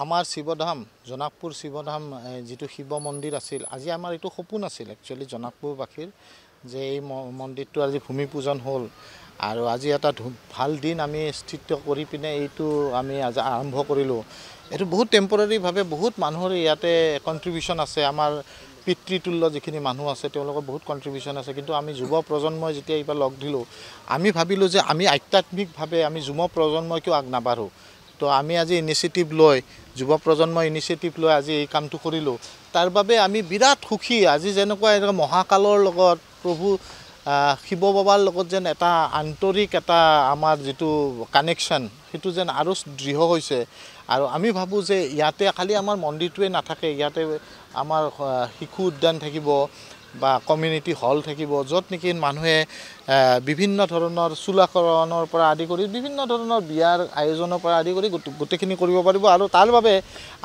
আমাৰ শিৱধাম জনাকপুৰ শিৱধাম যিটো শিৱ মন্দিৰ আছিল আজি আমাৰ এইটো সপোন আছিল একচুয়ালি জনাকপুৰবাসীৰ যে এই মন্দিৰটো আজি ভূমি পূজন হ'ল আৰু আজি এটা ভাল দিন আমি স্থিত কৰি পিনে এইটো আমি আজি আৰম্ভ কৰিলোঁ। এইটো বহুত টেম্পৰাৰী ভাৱে বহুত মানুহৰ ইয়াতে কন্ট্ৰিবিউশন আছে। আমাৰ পিতৃতুল্য যিখিনি মানুহ আছে তেওঁলোকৰ বহুত কন্ট্ৰিবিউশন আছে, কিন্তু আমি যুৱ প্ৰজন্মই যেতিয়া এইবাৰ লগ দিলোঁ আমি ভাবিলোঁ যে আমি আধ্যাত্মিকভাৱে আমি যুৱ প্ৰজন্মই কিয় আগ নাবাঢ়ো। তো আমি আজি ইনিচিয়েটিভ লৈ যুৱ প্ৰজন্মৰ ইনিচিয়েটিভ লৈ আজি এই কামটো কৰিলোঁ। তাৰ বাবে আমি বিৰাট সুখী। আজি যেনেকুৱা মহাকালৰ লগত প্ৰভু শিৱ বাবাৰ লগত যেন এটা আন্তৰিক এটা আমাৰ যিটো কানেকশ্যন সেইটো যেন আৰু দৃঢ় হৈছে। আৰু আমি ভাবোঁ যে ইয়াতে খালি আমাৰ মন্দিৰটোৱে নাথাকে, ইয়াতে আমাৰ শিশু উদ্যান থাকিব বা কমিউনিটি হল থাকিব, য'ত নেকি মানুহে বিভিন্ন ধৰণৰ চুলাকৰণৰ পৰা আদি কৰি বিভিন্ন ধৰণৰ বিয়াৰ আয়োজনৰ পৰা আদি কৰি গোটেইখিনি কৰিব পাৰিব। আৰু তাৰ বাবে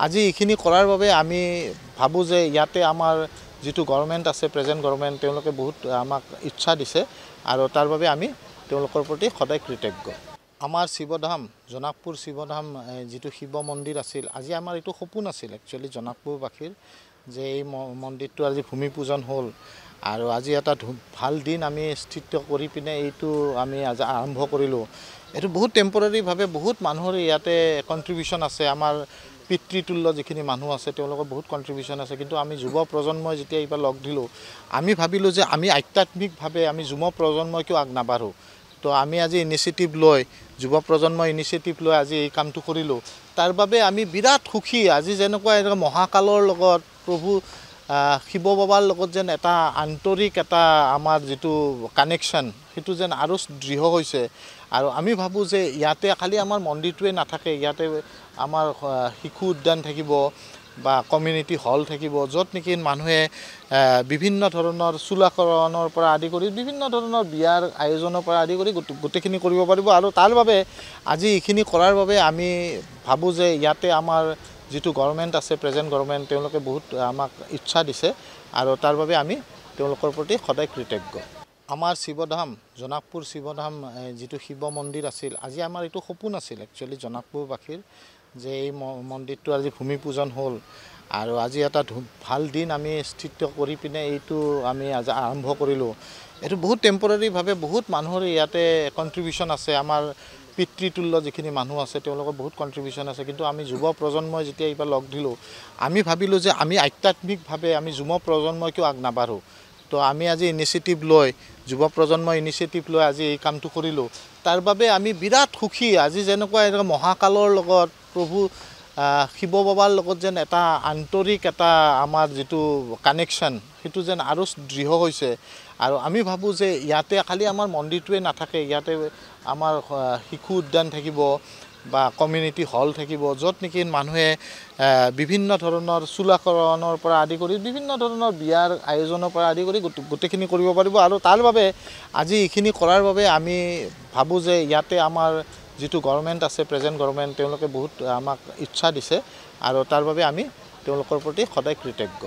আজি এইখিনি কৰাৰ বাবে আমি ভাবোঁ যে ইয়াতে আমাৰ যিটো গভৰ্ণমেণ্ট আছে, প্ৰেজেণ্ট গভৰ্ণমেণ্ট, তেওঁলোকে বহুত আমাক ইচ্ছা দিছে আৰু তাৰ বাবে আমি তেওঁলোকৰ প্ৰতি সদায় কৃতজ্ঞ। আমাৰ শিৱধাম জনাকপুৰ শিৱধাম যিটো শিৱ মন্দিৰ আছিল আজি আমাৰ এইটো সপোন আছিল একচুয়ালি জনাকপুৰবাসীৰ যে এই মন্দিৰটো আজি ভূমি পূজন হ'ল আৰু আজি এটা ভাল দিন আমি স্থিত কৰি পিনে এইটো আমি আজি আৰম্ভ কৰিলোঁ। এইটো বহুত টেম্পৰাৰী ভাৱে বহুত মানুহৰ ইয়াতে কন্ট্ৰিবিউশন আছে। আমাৰ পিতৃতুল্য যিখিনি মানুহ আছে তেওঁলোকৰ বহুত কন্ট্ৰিবিউশন আছে, কিন্তু আমি যুৱ প্ৰজন্মই যেতিয়া এইবাৰ লগ দিলোঁ আমি ভাবিলোঁ যে আমি আধ্যাত্মিকভাৱে আমি যুৱ প্ৰজন্মই কিয় আগ নাবাঢ়ো। তো আমি আজি ইনিচিয়েটিভ লৈ যুৱ প্ৰজন্মৰ ইনিচিয়েটিভ লৈ আজি এই কামটো কৰিলোঁ। তাৰ বাবে আমি বিৰাট সুখী। আজি যেনেকুৱা মহাকালৰ লগত প্ৰভু শিৱ বাবাৰ লগত যেন এটা আন্তৰিক এটা আমাৰ যিটো কানেকশ্যন সেইটো যেন আৰু দৃঢ় হৈছে। আৰু আমি ভাবোঁ যে ইয়াতে খালি আমাৰ মন্দিৰটোৱে নাথাকে, ইয়াতে আমাৰ শিশু উদ্যান থাকিব বা কমিউনিটি হল থাকিব, য'ত নেকি মানুহে বিভিন্ন ধৰণৰ চুলাকৰণৰ পৰা আদি কৰি বিভিন্ন ধৰণৰ বিয়াৰ আয়োজনৰ পৰা আদি কৰি গোটেইখিনি কৰিব পাৰিব। আৰু তাৰ বাবে আজি এইখিনি কৰাৰ বাবে আমি ভাবোঁ যে ইয়াতে আমাৰ যিটো গভৰ্ণমেণ্ট আছে, প্ৰেজেণ্ট গভৰ্ণমেণ্ট, তেওঁলোকে বহুত আমাক ইচ্ছা দিছে আৰু তাৰ বাবে আমি তেওঁলোকৰ প্ৰতি সদায় কৃতজ্ঞ। আমাৰ শিৱধাম জনাকপুৰ শিৱধাম যিটো শিৱ মন্দিৰ আছিল আজি আমাৰ এইটো সপোন আছিল একচুয়ালি জনাকপুৰবাসীৰ যে এই মন্দিৰটো আজি ভূমি পূজন হ'ল আৰু আজি এটা ভাল দিন আমি স্থিত কৰি পিনে এইটো আমি আজি আৰম্ভ কৰিলোঁ। এইটো বহুত টেম্পৰাৰী ভাৱে বহুত মানুহৰ ইয়াতে কন্ট্ৰিবিউশন আছে। আমাৰ পিতৃতুল্য যিখিনি মানুহ আছে তেওঁলোকৰ বহুত কন্ট্ৰিবিউশন আছে, কিন্তু আমি যুৱ প্ৰজন্মই যেতিয়া এইবাৰ লগ দিলোঁ আমি ভাবিলোঁ যে আমি আধ্যাত্মিকভাৱে আমি যুৱ প্ৰজন্মই কিয় আগ নাবাঢ়ো। তো আমি আজি ইনিচিয়েটিভ লৈ যুৱ প্ৰজন্মৰ ইনিচিয়েটিভ লৈ আজি এই কামটো কৰিলোঁ। তাৰ বাবে আমি বিৰাট সুখী। আজি যেনেকুৱা মহাকালৰ লগত প্ৰভু শিৱ বাবাৰ লগত যেন এটা আন্তৰিক এটা আমাৰ যিটো কানেকশ্যন সেইটো যেন আৰু দৃঢ় হৈছে। আৰু আমি ভাবোঁ যে ইয়াতে খালি আমাৰ মন্দিৰটোৱে নাথাকে, ইয়াতে আমাৰ শিশু উদ্যান থাকিব বা কমিউনিটি হল থাকিব, য'ত নেকি মানুহে বিভিন্ন ধৰণৰ চুলাকৰণৰ পৰা আদি কৰি বিভিন্ন ধৰণৰ বিয়াৰ আয়োজনৰ পৰা আদি কৰি গোটেইখিনি কৰিব পাৰিব। আৰু তাৰ বাবে আজি এইখিনি কৰাৰ বাবে আমি ভাবোঁ যে ইয়াতে আমাৰ যিটো গভৰ্ণমেণ্ট আছে, প্ৰেজেণ্ট গভৰ্ণমেণ্ট, তেওঁলোকে বহুত আমাক ইচ্ছা দিছে আৰু তাৰ বাবে আমি তেওঁলোকৰ প্ৰতি সদায় কৃতজ্ঞ।